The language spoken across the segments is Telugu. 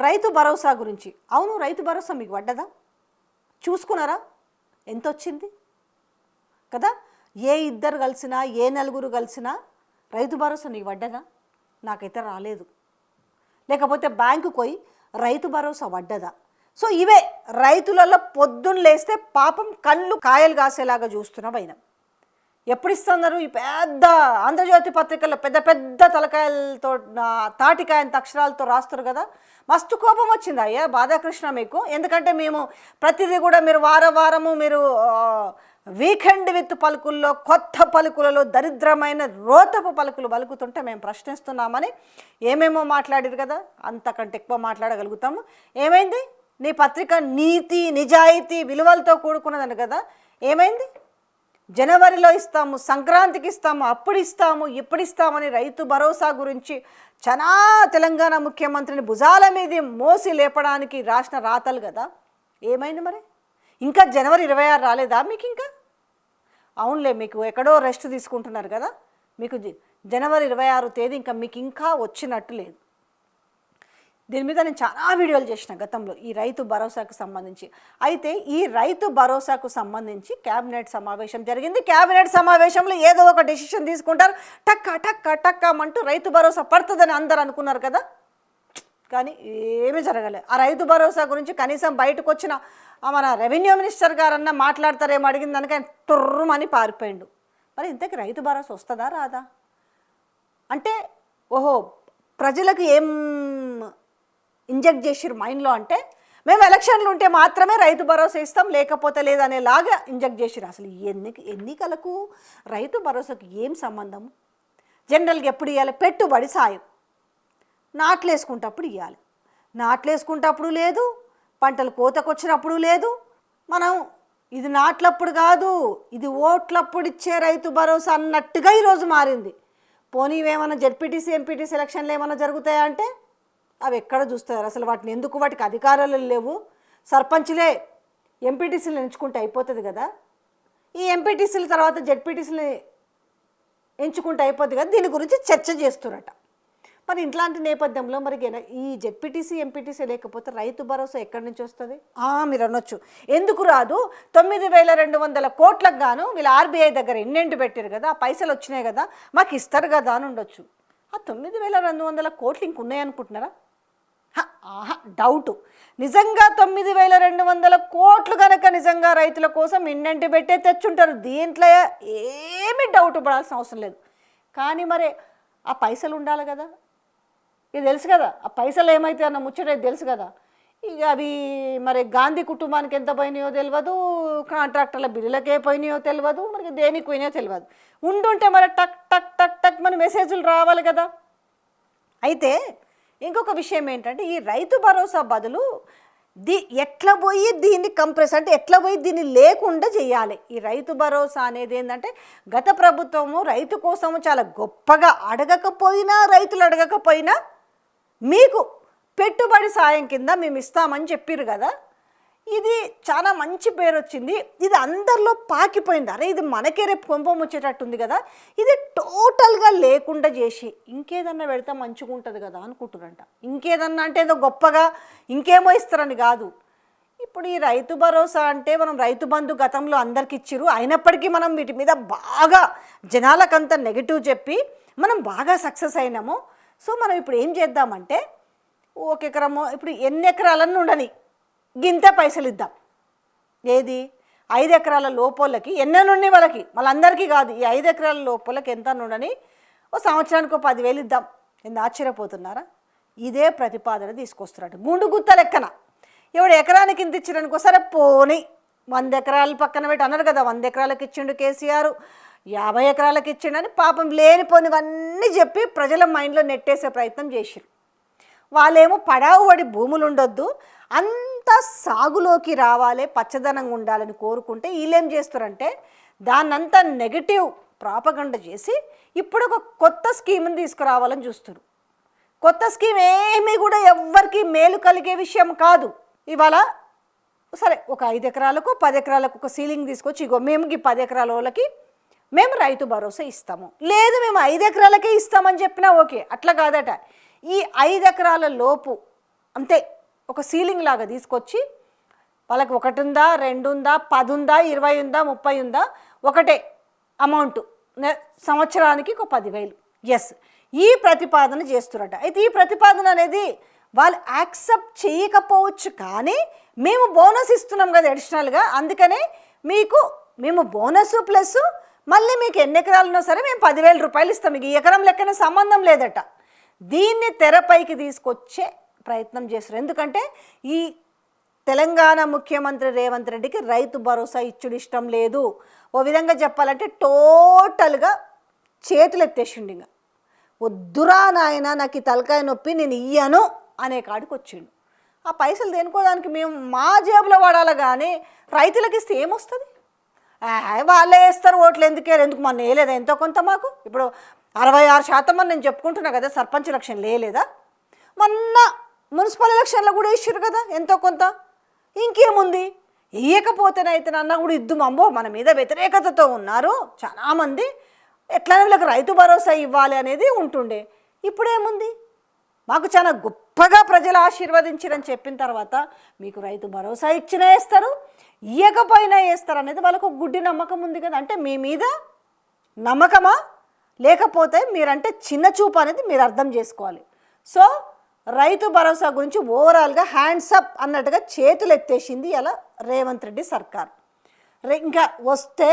రైతు భరోసా గురించి. అవును, రైతు భరోసా మీకు పడ్డదా? చూసుకున్నారా ఎంత వచ్చింది కదా? ఏ ఇద్దరు కలిసినా ఏ నలుగురు కలిసినా రైతు భరోసా నీకు పడ్డదా? నాకైతే రాలేదు. లేకపోతే బ్యాంకుకి పోయి రైతు భరోసా పడ్డదా? సో ఇవే రైతులలో పొద్దున్న లేస్తే పాపం కళ్ళు కాయలు కాసేలాగా చూస్తున్నా పైన. ఎప్పుడు ఇస్తున్నారు? ఈ పెద్ద ఆంధ్రజ్యోతి పత్రికల్లో పెద్ద పెద్ద తలకాయలతో తాటికాయంత అక్షరాలతో రాస్తారు కదా. మస్తు కోపం వచ్చింది అయ్యా బాధాకృష్ణ మీకు. ఎందుకంటే మేము ప్రతిదీ కూడా మీరు వారము మీరు వీకెండ్ విత్ పలుకుల్లో కొత్త పలుకులలో దరిద్రమైన రోతపు పలుకులు పలుకుతుంటే మేము ప్రశ్నిస్తున్నామని ఏమేమో మాట్లాడారు కదా. అంతకంటే ఎక్కువ మాట్లాడగలుగుతాము. ఏమైంది? నీ పత్రిక నీతి నిజాయితీ విలువలతో కూడుకున్నదని కదా. ఏమైంది? జనవరిలో ఇస్తాము, సంక్రాంతికి ఇస్తాము, అప్పుడు ఇస్తాము, ఇప్పుడు ఇస్తామని రైతు భరోసా గురించి చాలా తెలంగాణ ముఖ్యమంత్రిని భుజాల మీద మోసి లేపడానికి రాసిన రాతలు కదా. ఏమైంది మరి? ఇంకా జనవరి 26 రాలేదా మీకు? ఇంకా అవునులే, మీకు ఎక్కడో రెస్ట్ తీసుకుంటున్నారు కదా. మీకు జనవరి 26 తేదీ ఇంకా మీకు ఇంకా వచ్చినట్టు లేదు. దీని మీద నేను చాలా వీడియోలు చేసిన గతంలో ఈ రైతు భరోసాకు సంబంధించి. అయితే ఈ రైతు భరోసాకు సంబంధించి క్యాబినెట్ సమావేశం జరిగింది. క్యాబినెట్ సమావేశంలో ఏదో ఒక డెసిషన్ తీసుకుంటారు, టక్క టక్క టక్కమంటూ రైతు భరోసా పడుతుందని అందరు అనుకున్నారు కదా. కానీ ఏమీ జరగలేదు. ఆ రైతు భరోసా గురించి కనీసం బయటకు వచ్చిన మన రెవెన్యూ మినిస్టర్ గారన్నా మాట్లాడతారేమో అడిగిన దానికి ఆయన తుర్రుమని పారిపోయిండు. మరి ఇంతకీ రైతు భరోసా వస్తుందా రాదా? అంటే ఓహో ప్రజలకు ఏం ఇంజెక్ట్ చేసిరు మైండ్లో అంటే మేము ఎలక్షన్లు ఉంటే మాత్రమే రైతు భరోసా ఇస్తాం, లేకపోతే లేదనేలాగా ఇంజెక్ట్ చేసిరు. అసలు ఎన్నికలకు రైతు భరోసాకు ఏం సంబంధం? జనరల్గా ఎప్పుడు ఇవ్వాలి? పెట్టుబడి సాయం నాట్లు వేసుకుంటప్పుడు ఇవ్వాలి. నాట్లు వేసుకుంటప్పుడు లేదు, పంటలు కోతకొచ్చినప్పుడు లేదు. మనం ఇది నాట్లప్పుడు కాదు, ఇది ఓట్లప్పుడు ఇచ్చే రైతు భరోసా అన్నట్టుగా ఈరోజు మారింది. పోనీ ఏమైనా జెడ్పీటీసీ ఎంపీటీసీ ఎలక్షన్లు ఏమైనా జరుగుతాయా అంటే అవి ఎక్కడ చూస్తారు అసలు? వాటిని ఎందుకు? వాటికి అధికారాలు లేవు. సర్పంచ్లే ఎంపీటీసీలు ఎంచుకుంటే అయిపోతుంది కదా. ఈ ఎంపీటీసీల తర్వాత జెడ్పీటీసీలు ఎంచుకుంటే అయిపోతుంది కదా. దీని గురించి చర్చ చేస్తున్నట. మరి ఇట్లాంటి నేపథ్యంలో మరి ఈ జెడ్పీటీసీ ఎంపీటీసీ లేకపోతే రైతు భరోసా ఎక్కడి నుంచి వస్తుంది? మీరు అనొచ్చు ఎందుకు రాదు? 9,200 కోట్లకు గాను వీళ్ళు ఆర్బీఐ దగ్గర ఎన్నెంటి పెట్టారు కదా, ఆ పైసలు వచ్చినాయి కదా, మాకు ఇస్తారు కదా అని ఉండొచ్చు. ఆ 9,200 కోట్లు ఇంకున్నాయనుకుంటున్నారా? డౌటు. నిజంగా 9,200 కోట్లు కనుక నిజంగా రైతుల కోసం ఇన్నంటి పెట్టే తెచ్చుంటారు. దీంట్లో ఏమీ డౌట్ పడాల్సిన అవసరం లేదు. కానీ మరి ఆ పైసలు ఉండాలి కదా. ఇది తెలుసు కదా, ఆ పైసలు ఏమైతే అన్న ముచ్చట తెలుసు కదా. ఇక అవి మరి గాంధీ కుటుంబానికి ఎంత పోయినాయో తెలియదు, కాంట్రాక్టర్ల బిల్లులకే పోయినాయో తెలియదు, మరి దేనికి పోయినాయో తెలియదు. ఉండుంటే మరి టక్ టక్ టక్ టక్ మన మెసేజ్లు రావాలి కదా. అయితే ఇంకొక విషయం ఏంటంటే ఈ రైతు భరోసా బదులు ఎట్లా పోయి దీన్ని కంప్రెస్ అంటే ఎట్లా పోయి దీన్ని లేకుండా చేయాలి. ఈ రైతు భరోసా అనేది ఏంటంటే గత ప్రభుత్వము రైతు కోసము చాలా గొప్పగా రైతులు అడగకపోయినా మీకు పెట్టుబడి సాయం కింద మేము ఇస్తామని చెప్పారు కదా. ఇది చాలా మంచి పేరు వచ్చింది. ఇది అందరిలో పాకిపోయింది. అరే ఇది మనకే రేపు కొంపం వచ్చేటట్టుంది కదా. ఇది టోటల్గా లేకుండా చేసి ఇంకేదన్నా పెడితే మంచిగా ఉంటుంది కదా అనుకుంటున్నారంట. ఇంకేదన్నా అంటే ఏదో గొప్పగా ఇంకేమో ఇస్తారని కాదు. ఇప్పుడు ఈ రైతు భరోసా అంటే మనం రైతు బంధు గతంలో అందరికి ఇచ్చిరు, అయినప్పటికీ మనం వీటి మీద బాగా జనాలకంతా నెగిటివ్ చెప్పి మనం బాగా సక్సెస్ అయినాము. సో మనం ఇప్పుడు ఏం చేద్దామంటే ఒక ఎకరమో ఇప్పుడు ఎన్ని ఎకరాలన్నీ ఉండని గింతే పైసలు ఇద్దాం. ఏది 5 ఎకరాల లోపలకి ఎన్నెనుండి వాళ్ళకి వాళ్ళందరికీ కాదు, ఈ 5 ఎకరాల లోపలకి ఎంత ఉండని ఓ సంవత్సరానికి 10,000 ఇద్దాం. ఎందుకు ఆశ్చర్యపోతున్నారా? ఇదే ప్రతిపాదన తీసుకొస్తున్నట్టు గుండు గుత్త లెక్కన. ఎవడు ఎకరానికి ఇంత ఇచ్చిరనుకో, సరే పోనీ 100 ఎకరాలు పక్కన పెట్టి అన్నారు కదా, 100 ఎకరాలకు ఇచ్చిండు కేసీఆర్, 50 ఎకరాలకు ఇచ్చిండని పాపం లేనిపోనివన్నీ చెప్పి ప్రజల మైండ్లో నెట్టేసే ప్రయత్నం చేసిరు. వాళ్ళేమో పడావు పడి భూములు ఉండొద్దు, అంతా సాగులోకి రావాలి, పచ్చదనంగా ఉండాలని కోరుకుంటే వీళ్ళేం చేస్తారంటే దాన్నంతా నెగిటివ్ ప్రాపగండ చేసి ఇప్పుడు ఒక కొత్త స్కీమ్ని తీసుకురావాలని చూస్తారు. కొత్త స్కీమ్ ఏమీ కూడా ఎవ్వరికి మేలు కలిగే విషయం కాదు. ఇవాళ సరే ఒక 5 ఎకరాలకు 10 ఎకరాలకు ఒక సీలింగ్ తీసుకొచ్చి ఇగో మేము ఈ 10 ఎకరాల వాళ్ళకి మేము రైతు భరోసా ఇస్తాము, లేదు మేము 5 ఎకరాలకే ఇస్తామని చెప్పినా ఓకే. అట్లా కాదట. ఈ 5 ఎకరాల లోపు అంతే, ఒక సీలింగ్ లాగా తీసుకొచ్చి వాళ్ళకి 1 ఉందా, 2 ఉందా, 10 ఉందా, 20 ఉందా, 30 ఉందా, ఒకటే అమౌంట్ సంవత్సరానికి ఒక 10,000. ఎస్, ఈ ప్రతిపాదన చేస్తున్నట. అయితే ఈ ప్రతిపాదన అనేది వాళ్ళు యాక్సెప్ట్ చేయకపోవచ్చు, కానీ మేము బోనస్ ఇస్తున్నాం కదా అడిషనల్గా, అందుకనే మేము బోనస్ ప్లస్ మళ్ళీ మీకు ఎన్ని ఎకరాలు ఉన్నా సరే మేము 10,000 రూపాయలు ఇస్తాం, మీకు ఈ ఎకరం లెక్కన సంబంధం లేదట. దీన్ని తెరపైకి తీసుకొచ్చే ప్రయత్నం చేస్తారు. ఎందుకంటే ఈ తెలంగాణ ముఖ్యమంత్రి రేవంత్ రెడ్డికి రైతు భరోసా ఇచ్చుడు ఇష్టం లేదు. ఓ విధంగా చెప్పాలంటే టోటల్గా చేతులు ఎత్తేసిండు. ఇంకా వద్దురా నాయన, నాకు ఈ తలకాయ నొప్పి, నేను ఇయ్యను అనే కాడికి వచ్చిండు. ఆ పైసలు దేనుకోదానికి మేము మా జేబులో వాడాలి, కానీ రైతులకు ఇస్తే ఏమొస్తుంది? వాళ్ళే వేస్తారు ఓట్లు, ఎందుకు మొన్న వేయలేదా ఎంతో కొంత? మాకు ఇప్పుడు 66% అని నేను చెప్పుకుంటున్నా కదా, సర్పంచ్ ఎలక్షన్ లేలేదా? మొన్న మున్సిపల్ ఎలక్షన్లో కూడా వేసారు కదా ఎంతో కొంత. ఇంకేముంది, వేయకపోతేనైతే అన్న కూడా ఇద్దుమమ్మో, మన మీద వ్యతిరేకతతో ఉన్నారు చాలామంది, ఎట్లనే వీళ్ళకి రైతు భరోసా ఇవ్వాలి అనేది ఉంటుండే. ఇప్పుడేముంది, మాకు చాలా గొప్పగా ప్రజలు ఆశీర్వదించారని చెప్పిన తర్వాత మీకు రైతు భరోసా ఇచ్చినా వేస్తారు, ఇవ్వకపోయినా వేస్తారు అనేది వాళ్ళకు ఒక గుడ్డి నమ్మకం ఉంది కదా. అంటే మీ మీద నమ్మకమా, లేకపోతే మీరంటే చిన్న చూపు అనేది మీరు అర్థం చేసుకోవాలి. సో రైతు భరోసా గురించి ఓవరాల్గా హ్యాండ్స్ అప్ అన్నట్టుగా చేతులు ఎత్తేసింది ఇలా రేవంత్ రెడ్డి సర్కార్. ఇంకా వస్తే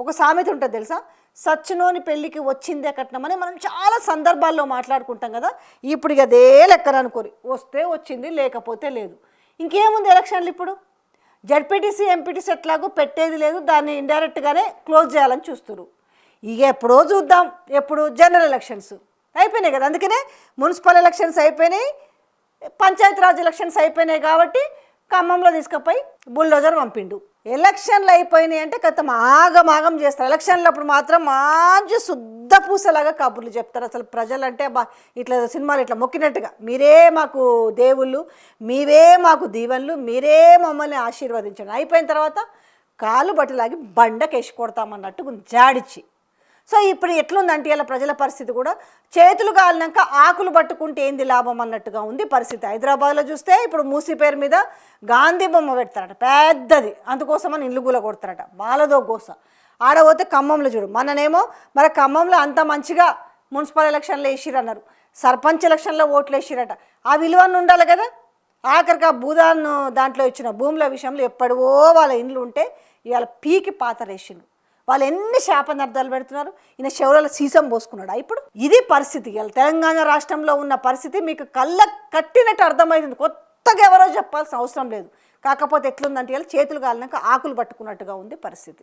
ఒక సామెత ఉంటుంది తెలుసా, సచ్చినోని పెళ్ళికి వచ్చిందే కట్నమని మనం చాలా సందర్భాల్లో మాట్లాడుకుంటాం కదా. ఇప్పుడు ఇక అదే లెక్కన అనుకోరి, వస్తే వచ్చింది, లేకపోతే లేదు. ఇంకేముంది ఎలక్షన్లు ఇప్పుడు? జడ్పీటీసీ ఎంపీటీసీ ఎట్లాగో పెట్టేది లేదు, దాన్ని ఇండైరెక్ట్గానే క్లోజ్ చేయాలని చూస్తున్నారు. ఇక ఎప్పుడో చూద్దాం, ఎప్పుడు జనరల్ ఎలక్షన్స్ అయిపోయినాయి కదా, అందుకనే మున్సిపల్ ఎలక్షన్స్ అయిపోయినాయి, పంచాయతీరాజ్ ఎలక్షన్స్ అయిపోయినాయి కాబట్టి ఖమ్మంలో తీసుకుపోయి బుల్డోజర్ పంపిండు. ఎలక్షన్లు అయిపోయినాయి అంటే కథం ఆగమాగం చేస్తారు. ఎలక్షన్లు అప్పుడు మాత్రం మంచి శుద్ధ పూసలాగా కబుర్లు చెప్తారు. అసలు ప్రజలంటే ఇట్లా సినిమాలు ఇట్లా మొక్కినట్టుగా, మీరే మాకు దేవుళ్ళు, మీరే మాకు దీవెనలు, మీరే మమ్మల్ని ఆశీర్వదించండి. అయిపోయిన తర్వాత కాలు బట్టలాగి బండకేసి కొడతామన్నట్టు జాడిచ్చి. సో ఇప్పుడు ఎట్లుందంటే ఇలా ప్రజల పరిస్థితి కూడా, చేతులు కాలినాక ఆకులు పట్టుకుంటే ఏంది లాభం అన్నట్టుగా ఉంది పరిస్థితి. హైదరాబాద్లో చూస్తే ఇప్పుడు మూసీ పేరు మీద గాంధీ బొమ్మ పెడతారట పెద్దది, అందుకోసమని ఇల్లు గుల కొడతారట, బాలదో గోస. ఆడపోతే ఖమ్మంలో చూడు, మననేమో మరి ఖమ్మంలో అంత మంచిగా మున్సిపల్ ఎలక్షన్లో వేసిరన్నారు, సర్పంచ్ ఎలక్షన్లో ఓట్లు వేసిరట. ఆ విలువను ఉండాలి కదా. ఆఖరికి ఆ భూదాన్ దాంట్లో ఇచ్చిన భూముల విషయంలో ఎప్పుడో వాళ్ళ ఇండ్లు ఉంటే ఇవాళ పీకి పాతరేసిండు. వాళ్ళు ఎన్ని శాపనార్థాలు పెడుతున్నారు, ఈయన శౌర్యాల సీసం పోసుకున్నాడు. ఇప్పుడు ఇది పరిస్థితి. ఇవాళ తెలంగాణ రాష్ట్రంలో ఉన్న పరిస్థితి మీకు కళ్ళ కట్టినట్టు అర్థమవుతుంది. కొత్తగా ఎవరో చెప్పాల్సిన అవసరం లేదు. కాకపోతే ఎట్లుందంటే ఇవాళ చేతులు కాలినాక ఆకులు పట్టుకున్నట్టుగా ఉంది పరిస్థితి.